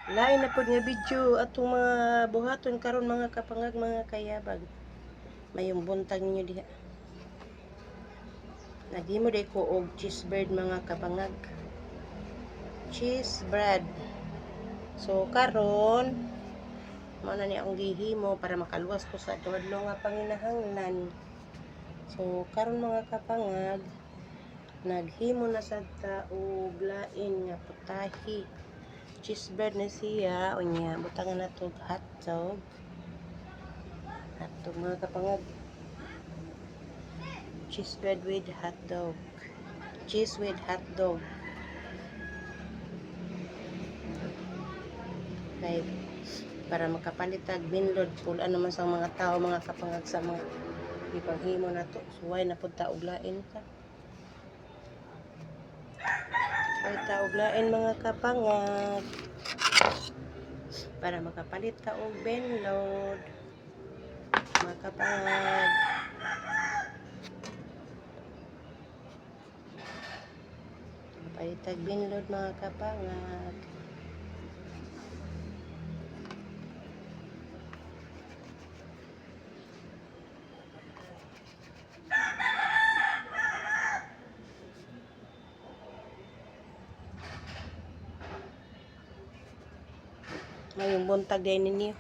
Lain na pod nga video atong mga buhaton karon mga kapangag, mga kayabag. Mayong buntag ninyo diha. Naghimo day ko og cheese bread mga kapangag. Cheese bread. So karon mao na ni akong gihimo para makaluwas ko sa tuwadlo nga panginahanglan. So karon mga kapangag, naghimo na sad ta og lain nga putahe. Cheese bread na siya, unya butangan na to hotdog. Hotdog mga kapangag. Cheese bread with hotdog. Cheese with hotdog. Kay para makapalit tag binlod pud ano man sa mga tao mga kapangag sa mga ipaghimo na to. Suway na pud ta og lain ta. Suway ta og lain mga kapangag. Para makapalit ta og binlod. Mga kapangag. Palitag binlod mga kapangag. Mayong buntag din ninyo.